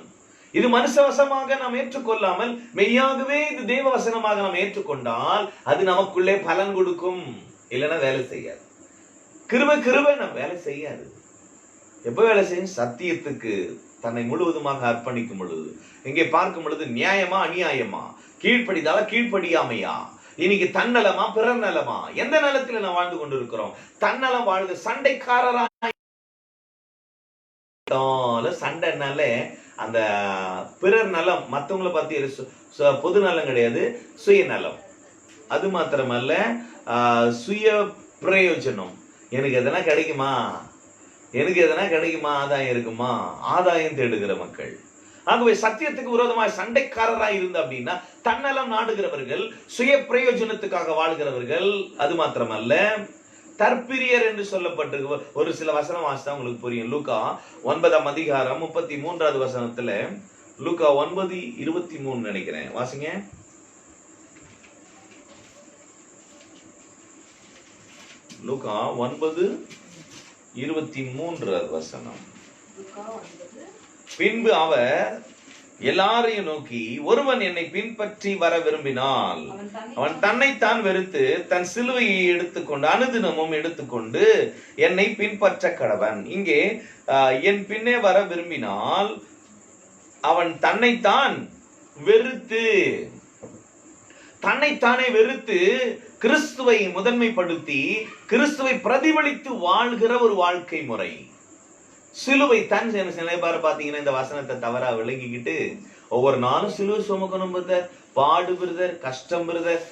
இது மனுஷவசமாக நாம் ஏற்றுக்கொள்ளாமல் மெய்யாகவே இது தேவ வசனமாக நாம் ஏற்றுக்கொண்டால் அது நமக்குள்ளே பலன் கொடுக்கும். இல்லைன்னா வேலை செய்யாது. கிருபை நம்ம வேலை செய்யாது. எப்ப வேலை செய்யும்? சத்தியத்துக்கு தன்னை முழுவதுமாக அர்ப்பணிக்கும் பொழுது. இங்கே பார்க்கும் பொழுது நியாயமா அநியாயமா, கீழ்ப்படிதால கீழ்ப்படியாமையா? இன்னைக்கு தன்னலமா பிறர் நலமா? எந்த நலத்துல நான் வாழ்ந்து கொண்டிருக்கிறோம்? தன்னலம் வாழ்ந்து சண்டைக்காரரா. சண்டைனால அந்த பிறர் நலம், மத்தவங்களை பத்தி பொது நலம் கிடையாது, சுயநலம். அது மாத்திரமல்ல, சுய பிரயோஜனம். எனக்கு எதனா கிடைக்குமா, எனக்கு எதனா கிடைக்குமா, ஆதாயம் இருக்குமா, ஆதாயம் தேடுகிற மக்கள். ஆகவே சத்தியத்துக்கு விரோதமாய் சண்டைக்காரராய் இருந்த அப்படின்னா தன்னலம் நாடுகிறவர்கள், சுய பிரயோஜனத்துக்காக வாழ்கிறவர்கள். அது மாத்திரமல்ல, தற்பிரியர் என்று சொல்லப்பட்டிருக்கு. ஒரு சில வசனம் வாசித்தா உங்களுக்கு புரியும். லூக்கா 9ஆம் அதிகாரம் 33வது வசனத்துல, லூக்கா 9:23 நினைக்கிறேன், வாசிங்க. லூக்கா 9:23 வசனம். பின்பு அவர் எல்லாரையும் நோக்கி, ஒருவன் என்னை பின்பற்றி வர விரும்பினால் அவன் தன்னைத்தான் வெறுத்து தன் சிலுவையை எடுத்துக்கொண்டு அனுதினமும் எடுத்துக்கொண்டு என்னை பின்பற்ற கடவன். இங்கே என் பின்னே வர விரும்பினால் அவன் தன்னைத்தான் வெறுத்து, தன்னைத்தானே வெறுத்து கிறிஸ்துவை முதன்மைப்படுத்தி கிறிஸ்துவை பிரதிபலித்து வாழ்கிற ஒரு வாழ்க்கை முறை. சிலுவை தன் சில பேர் பாத்தீங்கன்னா இந்த வசனத்தை தவறா விளங்கிக்கிட்டு ஒவ்வொரு நாளும் சிலுவை சுமக்கணும் பிரதர், பாடு பிரதர், கஷ்டம் பிரதர்.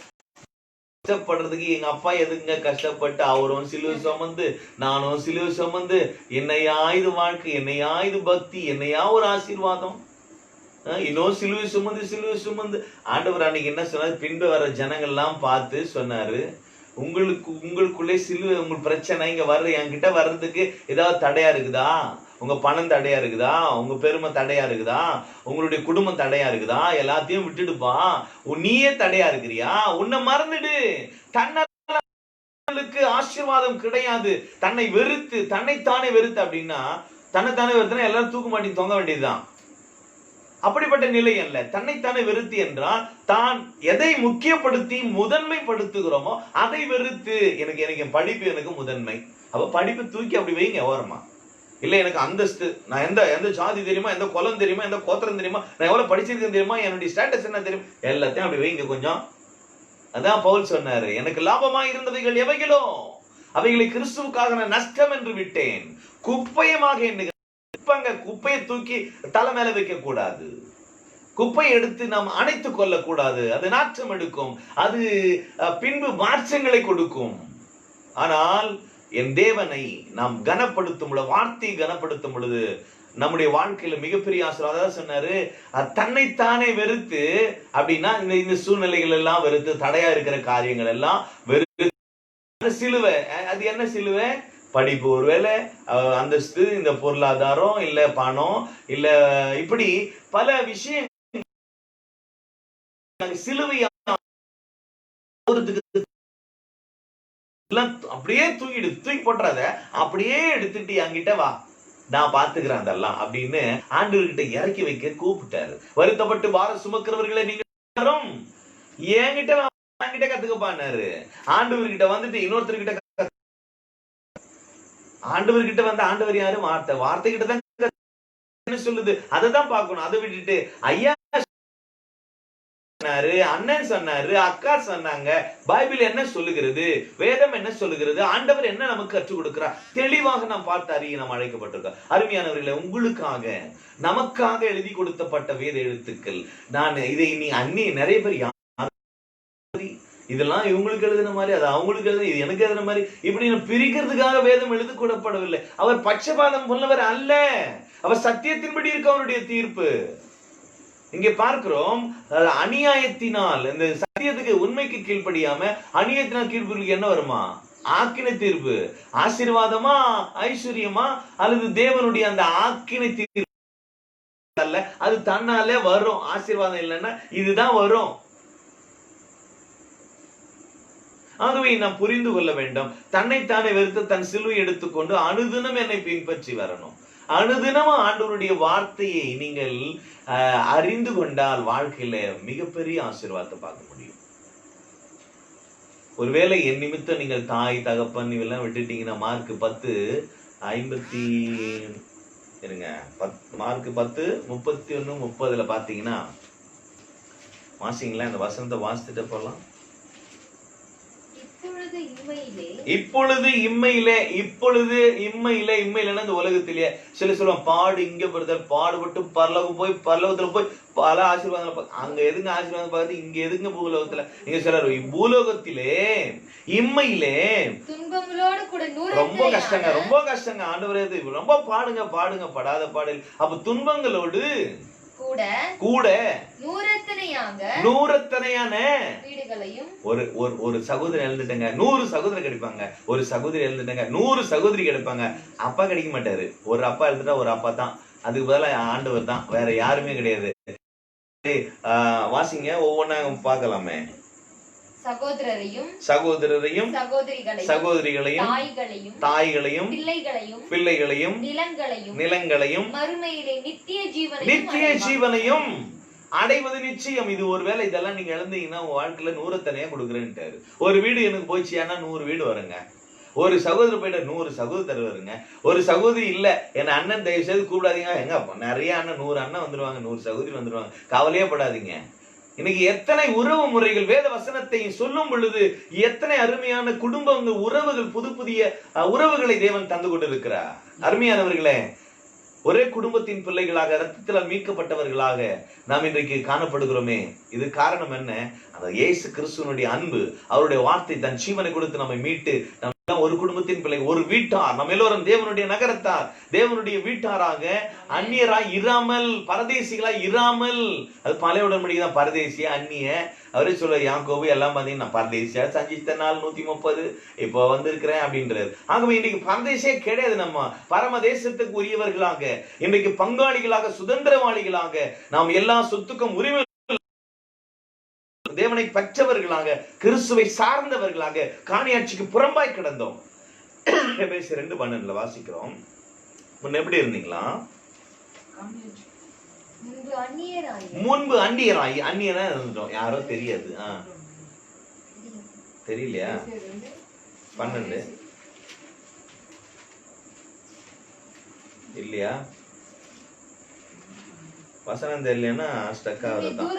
கஷ்டப்படுறதுக்கு எங்க அப்பா எதுங்க கஷ்டப்பட்டு அவரும் சிலுவை சுமந்து நானும் சிலுவை சுமந்து, என்னையா இது வாழ்க்கை, என்னையா இது பக்தி, என்னையா ஒரு ஆசீர்வாதம், இன்னும் சிலுவை சுமந்து. ஆண்டவர் அன்னைக்கு என்ன சொன்னாரு? பின்பு வர ஜனங்கள்லாம் பார்த்து சொன்னாரு, உங்களுக்குள்ளே சிலுவை, உங்களுக்கு பிரச்சனை இங்க வர்ற என்கிட்ட வர்றதுக்கு ஏதாவது தடையா இருக்குதா? உங்க பணம் தடையா இருக்குதா? உங்க பெருமை தடையா இருக்குதா? உங்களுடைய குடும்பம் தடையா இருக்குதா? எல்லாத்தையும் விட்டுடுப்பா. நீயே தடையா இருக்கிறியா? உன்னை மறந்துடு. தன்னுக்கு ஆசீர்வாதம் கிடையாது. தன்னை வெறுத்து, தன்னைத்தானே வெறுத்து அப்படின்னா, தன்னைத்தானே வெறுத்துனா எல்லாரும் தூக்கு மாட்டி தொங்க வேண்டியதுதான். அப்படிப்பட்ட நிலை அல்ல. தன்னைத்தானே வெறுத்து என்றால் தான் எதை முக்கியப்படுத்தி முதன்மைப்படுத்துகிறோமோ அதை வெறுத்து. எனக்கு படிப்பு எனக்கு முதன்மை, அப்ப படிப்பு தூக்கி அப்படி வைங்க ஓரமா. இல்ல எனக்கு அந்தஸ்து, நான் எந்த ஜாதி தெரியுமா, எந்த குலம் தெரியுமா, எந்த கோத்திரம் தெரியுமா, நான் எவ்வளவு படிச்சிருக்கேன் தெரியுமா, என்னுடைய ஸ்டேட்டஸ் என்ன தெரியும், எல்லாத்தையும் அப்படி வைங்க கொஞ்சம். அதான் பவுல் சொன்னாரு, எனக்கு லாபமா இருந்தவைகள் எவைகளோ அவைகளை கிறிஸ்துவுக்காக நான் நஷ்டம் என்று விட்டேன், குப்பையமாக எண்ணுகிறேன். குப்பையை தூக்கி தலை மேல வைக்க கூடாது. குப்பையை எடுத்து நாம் அணைத்துக் கொள்ள கூடாது. அது நாற்றம் எடுக்கும், அது பின்பு மாற்றங்களை கொடுக்கும். ஆனால் என் தேவனை நாம் கனப்படுத்தும் பொழுது, வார்த்தையை கனப்படுத்தும் பொழுது நம்முடைய வாழ்க்கையில மிகப்பெரிய ஆசீர்வாதம். சொன்னாரு, தன்னைத்தானே வெறுத்து அப்படின்னா இந்த சூழ்நிலைகள் எல்லாம் வெறுத்து, தடையா இருக்கிற காரியங்கள் எல்லாம் வெறுத்து. சிலுவை, அது என்ன சிலுவை? படிப்பு, ஒருவேளை அந்தஸ்து, இந்த பொருளாதாரம், இல்ல பணம், இல்ல இப்படி பல விஷயம் சிலுவையா அப்படியே தூக்கி போட்டுறாத, அப்படியே எடுத்துட்டு என்கிட்ட வா, நான் பாத்துக்கிறேன் அதெல்லாம் அப்படின்னு ஆண்டவர்கிட்ட இறக்கி வைக்க கூப்பிட்டாரு. வருத்தப்பட்டு பாரம் சுமக்கிறவர்களை நீங்க என்கிட்ட கத்துக்கப்பாரு. ஆண்டவர்கிட்ட வந்துட்டு இன்னொருத்தர்கிட்ட, ஆண்டவர்கிட்ட வந்து ஆண்டவர் யாரு? வார்த்தை கிட்ட தான் சொல்லுது, அதை தான் பார்க்கணும். அதை விட்டுட்டு ஐயா சொன்னாரு, அண்ணன் சொன்னாரு, அக்கா சொன்னாங்க, பைபிள் என்ன சொல்லுகிறது, வேதம் என்ன சொல்லுகிறது, ஆண்டவர் என்ன நமக்கு கற்றுக் கொடுக்கிறார், தெளிவாக நாம் பார்த்து அறிய நாம் அழைக்கப்பட்டிருக்கோம். அருமையானவர்களே, உங்களுக்காக நமக்காக எழுதி கொடுத்தப்பட்ட வேத எழுத்துக்கள். நான் இதை நீ நிறைய பேர் இதெல்லாம் இவங்களுக்கு எழுதின மாதிரி, அது அவங்களுக்கு எழுதின, இது எனக்கு எழுதின மாதிரி, இப்படி பிரிக்கிறதுக்காக வேதம் எழுதி கூடப்படவில்லை. அவர் பட்சபாதம் உள்ளவர் அல்ல, அவர் சத்தியத்தின்படி இருக்க அவருடைய தீர்ப்பு. இங்கே பார்க்கிறோம், அநியாயத்தினால், இந்த சத்தியத்துக்கு உண்மைக்கு கீழ்ப்படியாம அநியாயத்தினால் கீழ்ப்படிக்கு என்ன வருமா? ஆக்கினை தீர்ப்பு. ஆசீர்வாதமா, ஐஸ்வர்யமா, அல்லது தேவனுடைய அந்த ஆக்கினை தீர்ப்பு அல்ல, அது தன்னாலே வரும். ஆசீர்வாதம் இல்லைன்னா இதுதான் வரும். ஆகவே நாம் புரிந்து கொள்ள வேண்டும், தன்னைத்தானே வெறுத்து தன் சிலுவை எடுத்துக்கொண்டு அனுதினம் என்னை பின்பற்றி வரணும். அனுதினமும் ஆண்டவருடைய வார்த்தையை நீங்கள் அறிந்து கொண்டால் வாழ்க்கையில மிகப்பெரிய ஆசீர்வாதத்தை பார்க்க முடியும். ஒருவேளை என் நிமித்தம் நீங்கள் தாய் தகப்பன் இவெல்லாம் விட்டுட்டீங்கன்னா, மார்க் 10:31-30 பாத்தீங்கன்னா, வாசிங்களா, இந்த வசனத்தை வாசித்துட்டு போலாம். இப்பொழுது இம்மையிலே, இம்மையிலேன்னா இந்த உலகத்திலேயே. சில சொல்லுவாங்க பாடு இங்க பிரதர், பாடுபட்டு பரலோகம் போய் பரலோகத்துல போய் பல ஆசீர்வாதம். அங்க எதுங்க ஆசீர்வாதம் பார்த்து, இங்க எதுங்க பூலோகத்துல? நீங்க சொல்றாரு பூலோகத்திலே இம்மையிலே துன்பங்களோடு கூட ரொம்ப கஷ்டங்க ஆண்டவரே, இது ரொம்ப பாடுங்க படாத பாடல். அப்ப துன்பங்களோடு கூட நூறத்தனையான வீடுகளையும், ஒரு சகோதரி எழுந்துட்டங்க 100 சகோதரி கிடைப்பாங்க, ஒரு சகோதரி எழுந்துட்டங்க 100 சகோதரி கிடைப்பாங்க. அப்பா கிடைக்க மாட்டாரு. ஒரு அப்பா எழுந்துட்டா ஒரு அப்பா தான், அதுக்கு பதிலா ஆண்டவர் தான், வேற யாருமே கிடையாது. வாசிங்க, ஒவ்வொன்னா பார்க்கலாமே. சகோதரரையும் சகோதரிகளையும் தாய்களையும் பிள்ளைகளையும் நிலங்களையும் மறுமையிலே நித்திய ஜீவனையும் அடைவது நிச்சயம். இது ஒருவேளை இதெல்லாம் நீங்க இழந்தீங்கன்னா உங்க வாழ்க்கையில 100 கொடுக்குறேன்ட்டாரு. ஒரு வீடு எனக்கு போயிடுச்சுன்னா 100 வீடு வருங்க. ஒரு சகோதரி போயிட்ட 100 சகோதரர் வருங்க. ஒரு சகோதரி இல்ல என் அண்ணன் தயவு செய்து கூப்பிடாதீங்க, எங்க நிறைய அண்ணன் 100 அண்ணன் வந்துருவாங்க, 100 சகோதரி வந்துருவாங்க, கவலையே படாதீங்க. இன்னைக்கு எத்தனை உறவு முறைகள் வேத வசனத்தை சொல்லும் பொழுது எத்தனை அருமையான குடும்பங்கள், உறவுகள், புது புதிய உறவுகளை தேவன் தந்து கொண்டிருக்கிறார். அருமையானவர்களே, ஒரே குடும்பத்தின் பிள்ளைகளாக, ரத்தத்தினால் மீட்கப்பட்டவர்களாக நாம் இன்றைக்கு காணப்படுகிறோமே. இது காரணம் என்ன? அந்த இயேசு கிறிஸ்துவனுடைய அன்பு, அவருடைய வார்த்தை தன் ஜீவனை கொடுத்து நம்மை மீட்டு ஒரு குடும்பத்தின் பிள்ளை, ஒரு வீட்டார், நம்ம எல்லோரும் தேவனுடைய நகரத்தார், தேவனுடைய வீட்டாராக அந்நியராய் இராமல், பரதேசிகளாய் இராமல். அது பழைய உடன்படிக்கை தான், பரதேசியா அந்நிய. அவரே சொல்ல யாக்கோபு எல்லாம் பாத்தீங்கன்னா பரதேசியா சஞ்சித்த நாள் 130 இப்போ வந்திருக்கிறேன் அப்படின்றது. ஆகவே இன்னைக்கு பரதேசியே கிடையாது. நம்ம பரம தேசத்துக்கு உரியவர்களாக, இன்றைக்கு பங்காளிகளாக, சுதந்திரவாளிகளாக, நாம் எல்லா சொத்துக்கும் உரிமை தேவனை பெற்றவர்களாக, கிறிஸ்துவை சார்ந்தவர்களாக காணியாட்சிக்கு புறம்பாய் கிடந்தோம். எபேசியர் 2:12 வாசிக்கிறோம். முன்ன எப்படி இருந்தீங்களா? முன்பு அந்நியராய், அந்நியனா இருந்துட்டோம், யாரோ தெரியாது. தெரியலையா? 12 இல்லையா? வசனம் தெரியலன்னா ஸ்டக் ஆகுதுதான்.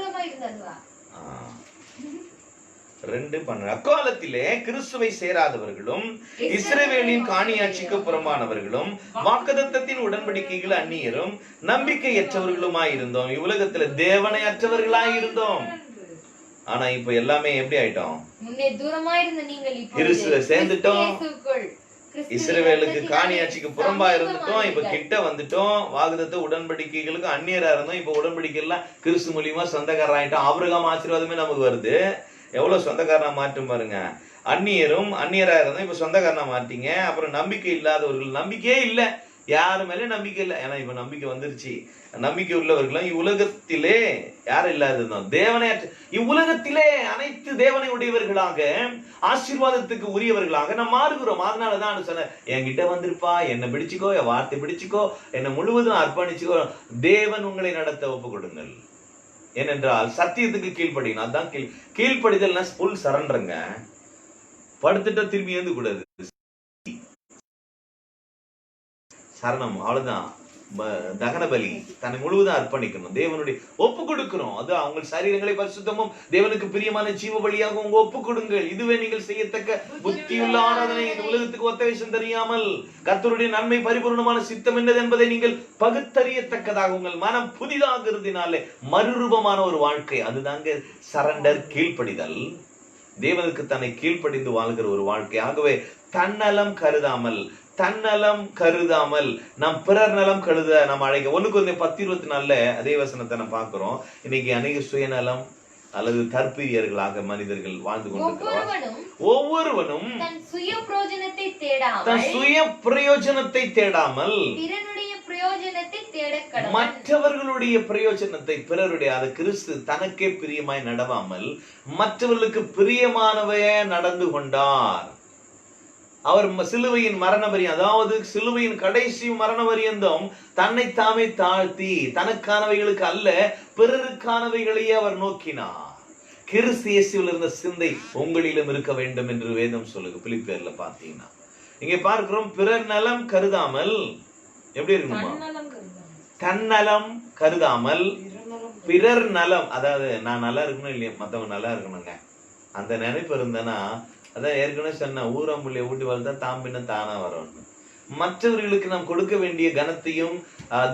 2:12 அக்காலத்திலே கிறிஸ்துவை சேராதவர்களும் இஸ்ரவேலின் காணியாட்சிக்கு புறம்பானவர்களும் வாக்குத்தத்தத்தின் உடன்படிக்கைகள் அந்நியரும் நம்பிக்கையற்றவர்களுமாயிருந்தோம். இவ்வுலகத்துல தேவனை அற்றவர்களாய் இருந்தோம். ஆனா இப்ப எல்லாமே எப்படி ஆயிட்டோம்? முன்னே தூரமாயிருந்த நீங்கள் கிறிஸ்துவை சேர்ந்துட்டோம், இஸ்ரவேலுக்கு காணியாட்சிக்கு புறம்பா இருந்துட்டோம், இப்ப கிட்ட வந்துட்டோம். வாக்குத்தத்த உடன்படிக்கைகளுக்கு அந்நியரா இருந்தோம், இப்ப உடன்படிக்கை எல்லாம் கிறிஸ்து மூலியமா சொந்தக்காரர் ஆயிட்டோம். ஆபிரகாம் ஆசீர்வாதமே நமக்கு வருது. எவ்வளவு சொந்தக்காரனா மாற்றும் பாருங்க. அந்நியரா இருந்தோம், இப்ப சொந்தக்காரனா மாட்டீங்க. அப்புறம் நம்பிக்கை இல்லாதவர்கள், நம்பிக்கையே இல்ல, யாரு மேலே நம்பிக்கை இல்லை. ஏன்னா இப்ப நம்பிக்கை வந்துருச்சு. நம்பிக்கை உள்ளவர்களும் இவ்வுலகத்திலே யாரும் இல்லாததும் தேவனை, இவ்வுலகத்திலே அனைத்து தேவனை உடையவர்களாக, ஆசீர்வாதத்துக்கு உரியவர்களாக நாம் மாறுகிறோம். அதனாலதான் சொன்ன, என்கிட்ட வந்திருப்பா, என்னை பிடிச்சுக்கோ, என் வார்த்தை பிடிச்சுக்கோ, என்னை முழுவதும் அர்ப்பணிச்சுக்கோ, தேவன் உங்களை நடத்த ஒப்பு கொடுங்கள். ஏனென்றால் சத்தியத்துக்கு கீழ்ப்படிக்கணும். அதுதான் கீழ்ப்படிதல்னா ஃபுல் சரண்டருங்க. படுத்துட்டா திரும்பி ஏந்து கூடாது, சரணம், அவ்வளவுதான். தகன பலி, தன்னை முழுவதும் அர்ப்பணிக்கணும், தேவனுடைய ஒப்பு கொடுக்கணும். அது அவங்க சரீரங்களை பரிசுத்தமும் தேவனுக்கு பிரியமான ஜீவ பலியாக உங்க ஒப்பு கொடுங்கள். இதுவே நீங்கள் செய்யத்தக்க புத்தியுள்ள ஆராதனை. இந்த உலகத்துக்கு ஒத்த விஷயம் தெரியாமல் கர்த்தருடைய நன்மை பரிபூர்ணமான சித்தம் என்னது என்பதை நீங்கள் பகுத்தறியத்தக்கதாக உங்கள் மனம் புதிதாகிறதுனாலே மறுரூபமான ஒரு வாழ்க்கை. அதுதாங்க சரண்டர், கீழ்ப்படிதல். தேவனுக்கு தன்னை கீழ்ப்படிந்து வாழ்கிற ஒரு வாழ்க்கை. ஆகவே தன்னலம் கருதாமல் நாம் பிறர் நலம் கருத நாம் அழைக்க. 1 Corinthians 10:24 அதே வசனத்தை நம்ம பார்க்கிறோம். இன்னைக்கு அநேக சுயநலம் அல்லது தற்பிரியர்களாக மனிதர்கள் வாழ்ந்து கொண்டிருக்கிறார். ஒவ்வொருவனும் தன் சுய பிரயோஜனத்தை தேடாமல் மற்றவர்களுடைய பிரயோஜனத்தை, பிறருடைய, அது கிறிஸ்து தனக்கே பிரியமாய் நடவாமல் மற்றவர்களுக்கு பிரியமானவையே நடந்து கொண்டார். அவர் சிலுவையின் மரண பரியந்தம், அதாவது சிலுவையின் கடைசி மரண பரியந்தம் தன்னை தாமே தாழ்த்தி தனக்கானவைகளுக்கு அல்ல பிறருக்கானவைகளையே அவர் நோக்கினார். கிறிஸ்து இயேசுவில் இருந்த சிந்தை உங்களிலும் இருக்க வேண்டும் என்று வேதம் சொல்லுங்க. பிலிப்பியர்ல பாத்தீங்கன்னா இங்க பார்க்கிறோம், பிறர் நலம் கருதாமல் எப்படி இருக்கணுமா? தன்னலம் கருதாமல் பிறர் நலம், அதாவது நான் நல்லா இருக்கணும் இல்லையா, மத்தவங்க நல்லா இருக்கணுங்க, அந்த நினைப்பு இருந்தேன்னா, அதான் ஏற்கனவே சொன்ன ஊரம்புள்ளிய ஊட்டி வளர்த்தா தாம் பின்ன தானா வரணும். மற்றவர்களுக்கு நாம் கொடுக்க வேண்டிய கனத்தையும்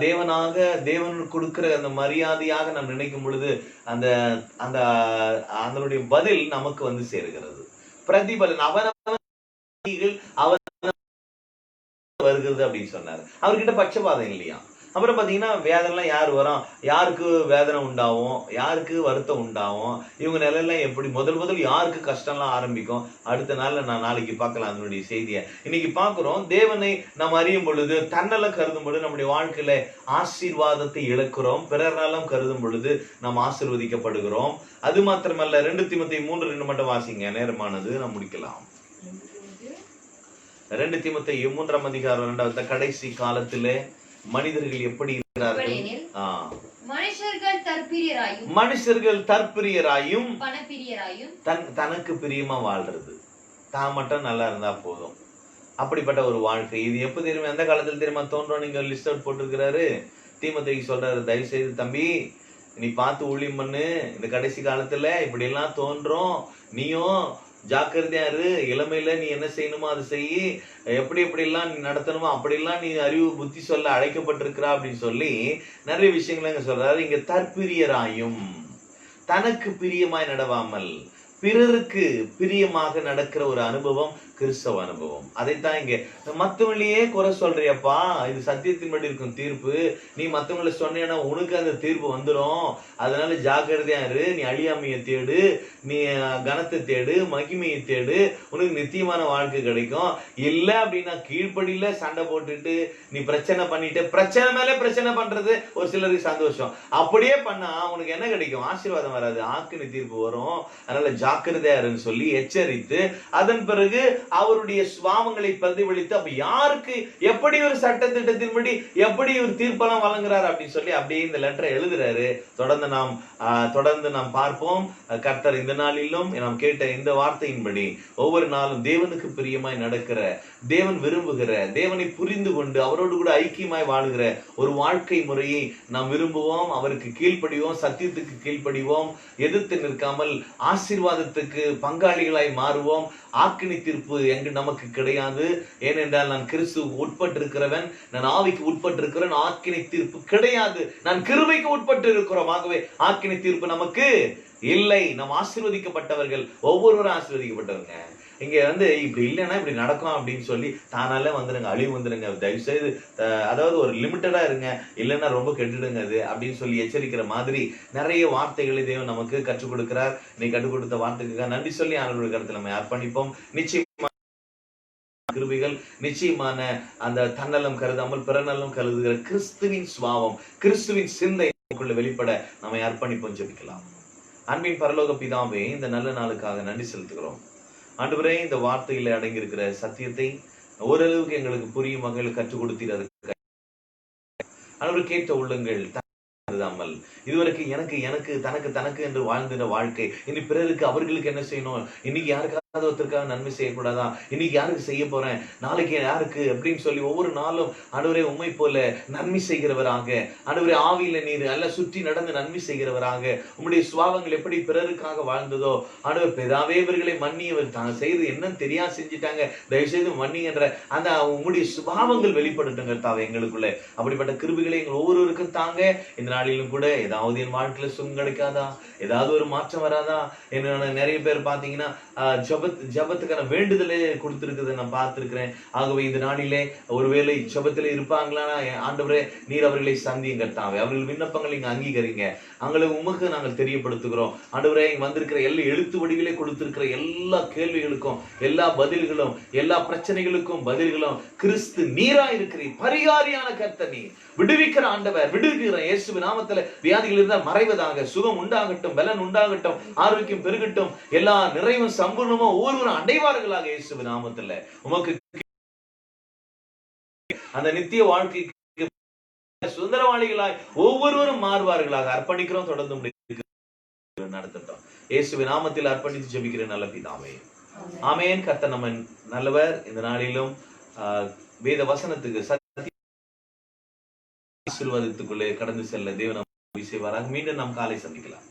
தேவன் கொடுக்கிற அந்த மரியாதையாக நாம் நினைக்கும் பொழுது அந்த அந்த அதனுடைய பதில் நமக்கு வந்து சேருகிறது. பிரதிபலன் அவன் வருகிறது அப்படின்னு சொன்னாரு. அவர்கிட்ட பட்சபாதம் இல்லையா. அப்புறம் பாத்தீங்கன்னா வேதனைலாம் யார் வரும், யாருக்கு வேதனை உண்டாகும், யாருக்கு வருத்தம் உண்டாகும், இவங்க நிலையெல்லாம் எப்படி முதல் யாருக்கு கஷ்டம்லாம் ஆரம்பிக்கும். அடுத்த நாள்ல நான் நாளைக்கு பார்க்கலாம் அதனுடைய செய்தியை. இன்னைக்கு பார்க்கிறோம், தேவனை நாம் அறியும் பொழுது, தன்னலம் கருதும் பொழுது நம்முடைய வாழ்க்கையில ஆசீர்வாதத்தை இழக்கிறோம். பிறர் நலம் கருதும் பொழுது நாம் ஆசீர்வதிக்கப்படுகிறோம். அது மாத்திரமல்ல, 2 தீமோத்தேயு 3:2 மட்டும் வாசிங்க, நேரமானது நாம் முடிக்கலாம். 2 தீமோத்தேயு 3:2 கடைசி காலத்திலே மனிதர்கள் எப்படி இருக்கிறார்கள்? மனுஷர்கள் தற்பிரியராயும் பணப்பிரியராயும் தனக்கு பிரியமா வாழ்றது, தான் மட்டும் நல்லா இருந்தா போதும், அப்படிப்பட்ட ஒரு வாழ்க்கை. இது எப்ப தெரியுமா, எந்த காலத்துல தெரியுமா தோன்றும்? நீங்க லிஸ்ட் அவுட் போட்டிருக்கிறாரு. தீமோத்தேயுக்கு சொல்றாரு, தயவு செய்து தம்பி நீ பார்த்து ஊழியம் பண்ணு, இந்த கடைசி காலத்துல இப்படி எல்லாம் தோன்றும், நீயும் ஜாக்கிரதையா இரு, இளமையில நீ என்ன செய்யணுமோ அதை செய்யி, எப்படி எல்லாம் நீ நடத்தணுமோ அப்படிலாம் நீ அறிவு புத்தி சொல்ல அழைக்கப்பட்டிருக்கிறா அப்படின்னு சொல்லி நிறைய விஷயங்கள் இங்க சொல்றாரு. இங்க தற்பிரியராயும் தனக்கு பிரியமாய் நடவாமல் பிறருக்கு பிரியமாக நடக்கிற ஒரு அனுபவம் கிறிஸ்தவ அனுபவம். அதைத்தான் இங்க மத்தவங்களையே குறை சொல்றியப்பா, இது சத்தியத்தின்படி இருக்கும் தீர்ப்பு, நீ மத்தவங்களை சொன்னேன்னா உனக்கு அந்த தீர்ப்பு வந்துடும், அதனால ஜாக்கிரதையா இரு, நீ அழியாமையை தேடு, நீ கனத்தை தேடு, மகிமையை தேடு, உனக்கு நித்தியமான வாழ்க்கை கிடைக்கும். இல்ல அப்படின்னா கீழ்ப்படியில சண்டை போட்டுட்டு நீ பிரச்சனை பண்ணிட்டு, பிரச்சனை மேல பிரச்சனை பண்றது ஒரு சிலருக்கு சந்தோஷம், அப்படியே பண்ணா உனக்கு என்ன கிடைக்கும்? ஆசீர்வாதம் வராது, ஆக்கினி தீர்ப்பு வரும். அதனால ஜாக்கிரதையா இருன்னு சொல்லி எச்சரித்து, அதன் பிறகு அவருடைய சுவாமங்களை பிரதிபலித்து, அப்ப யாருக்கு எப்படி ஒரு சட்ட திட்டத்தின்படி எப்படி ஒரு தீர்ப்பெல்லாம் வழங்குறாரு அப்படின்னு சொல்லி அப்படியே இந்த லெட்டரை எழுதுறாரு. தொடர்ந்து நாம் பார்ப்போம். கர்த்தர் இந்த நாளிலும் நாம் கேட்ட இந்த வார்த்தையின்படி ஒவ்வொரு நாளும் தேவனுக்கு பிரியமாய் நடக்கிற, தேவன் விரும்புகிற, தேவனை புரிந்து கொண்டு அவரோடு கூட ஐக்கியமாய் வாழுகிற ஒரு வாழ்க்கை முறையை நாம் விரும்புவோம். அவருக்கு கீழ்ப்படிவோம், சத்தியத்துக்கு கீழ்ப்படிவோம், எதிர்த்து நிற்காமல் ஆசீர்வாதத்துக்கு பங்காளிகளாய் மாறுவோம். ஆக்கினி தீர்ப்பு எங்கு நமக்கு கிடையாது. ஏனென்றால் நான் கிறிஸ்துவுக்கு உட்பட்டு இருக்கிறவன், நான் ஆவிக்கு உட்பட்டு இருக்கிறவன், ஆக்கினி தீர்ப்பு கிடையாது. நான் கிருபைக்கு உட்பட்டு இருக்கிறோம், ஆகவே ஆக்கினி தீர்ப்பு நமக்கு இல்லை. நாம் ஆசீர்வதிக்கப்பட்டவர்கள், ஒவ்வொருவரும் ஆசீர்வதிக்கப்பட்டவங்க. இங்க இப்படி இல்லைன்னா இப்படி நடக்கும் அப்படின்னு சொல்லி தானால வந்துருங்க, அழிவு வந்துருங்க, தயவு செய்து அதாவது ஒரு லிமிட்டடா இருங்க, இல்லைன்னா ரொம்ப கெட்டுடுங்க அது அப்படின்னு சொல்லி எச்சரிக்கிற மாதிரி நிறைய வார்த்தைகளை தேவன் நமக்கு கற்றுக் கொடுக்கிறார். நீ கற்றுக் கொடுத்த வார்த்தைக்காக நன்றி சொல்லி அவர்களுடைய கருத்துல நம்ம அர்ப்பணிப்போம். நிச்சயமா கிருபைகள், நிச்சயமான அந்த தன்னலம் கருதாமல் பிறநலம் கருதுகிற கிறிஸ்துவின் சுபாவம், கிறிஸ்துவின் சிந்தைக்குள்ள வெளிப்பட நம்ம அர்ப்பணிப்போம். ஜெபிக்கலாம். அன்பின் பரலோக பிதாவே, இந்த நல்ல நாளுக்காக நன்றி செலுத்துகிறோம். ஆண்டவரே, இந்த வார்த்தையில அடங்கி இருக்கிற சத்தியத்தை ஓரளவுக்கு எங்களுக்கு புரியும் வகையில் கற்றுக் கொடுத்தீர். கேட்ட உள்ளங்கள் இதுவரைக்கும் எனக்கு எனக்கு தனக்கு தனக்கு என்று வாழ்ந்தின வாழ்க்கை, இனி பிறருக்கு அவர்களுக்கு என்ன செய்யணும், இன்னைக்கு யாருக்காவது ஒருத்தருக்காக நன்மை செய்யக்கூடாதா, இன்னைக்கு யாருக்கு செய்ய போறேன், நாளைக்கு யாருக்கு அப்படின்னு சொல்லி ஒவ்வொரு நாளும் ஆண்டவரே உம்மை போல நன்மை செய்கிறவராக, ஆண்டவரே ஆவியில நீர் அல்ல சுற்றி நடந்து நன்மை செய்கிறவராக, உம்முடைய சுபாவங்கள் எப்படி பிறருக்காக வாழ்ந்ததோ ஆண்டவர் பிதாவே இவர்களை மன்னியவர், தாங்க செய்யறது என்னன்னு தெரியாது செஞ்சுட்டாங்க, தயவு செய்து மன்னிங்கன்ற அந்த உம்முடைய சுபாவங்கள் வெளிப்படுத்துங்க தாவே எங்களுக்குள்ள. அப்படிப்பட்ட கிருபைகளை எங்கள் ஒவ்வொருவருக்கும் தாங்க. இந்த நாளிலும் கூட ஏதாவது என் வாழ்க்கையில சுகம் கிடைக்காதா, ஏதாவது ஒரு மாற்றம் வராதா, என்ன நிறைய பேர் பாத்தீங்கன்னா ஜபத்துக்கான வேண்டுதலே கொடுத்திருக்குது நான் பார்த்திருக்கிறேன். ஆகவே இந்த நாளிலே ஒருவேளை ஜபத்திலே இருப்பாங்களா, ஆண்டவரே நீர் அவர்களை சந்தியுங்க தாவே, அவர்கள் விண்ணப்பங்களை இங்க அங்கீகரிங்க, அவங்களை உமக்கு நாங்கள் தெரியப்படுத்துகிறோம். ஆண்டவரே இங்க வந்திருக்கிற எல்லா எழுத்து வடிவிலே கொடுத்திருக்கிற எல்லா கேள்விகளுக்கும் எல்லா பதில்களும், எல்லா பிரச்சனைகளுக்கும் பதில்களும் கிறிஸ்து நீரா இருக்கிறீர், பரிகாரியான கர்த்தர் நீர், விடுவிக்கிற ஆண்டவர், விடுவிக்கிற இயேசுவின் நாமத்துல வியாதிகள் இருந்தால் மறைவதாக, சுகம் உண்டாகட்டும், பலன் உண்டாகட்டும், ஆரோக்கியம் பெருகட்டும், எல்லா நிறைவும் சம்பூர்ணமா ஒவ்வொருவரும் அடைவார்களாக இயேசுவின் நாமத்துல. உமக்கு அந்த நித்திய வாழ்க்கைக்கு சுதந்திரவாளிகளாய் ஒவ்வொருவரும் மாறுவார்களாக அர்ப்பணிக்கிறோம். தொடர்ந்து நடத்தட்டும். இயேசுவின் நாமத்தில் அர்ப்பணித்து ஜெபிக்கிறேன் நல்ல பிதாவே, ஆமென். கர்த்தர் நம்ம நல்லவர். இந்த நாளிலும் வேத வசனத்துக்கு ஆசீர்வாதத்துக்குள்ளே கடந்து செல்ல தேவன் செய்வாராக. மீண்டும் நாம் காலை சந்திக்கலாம்.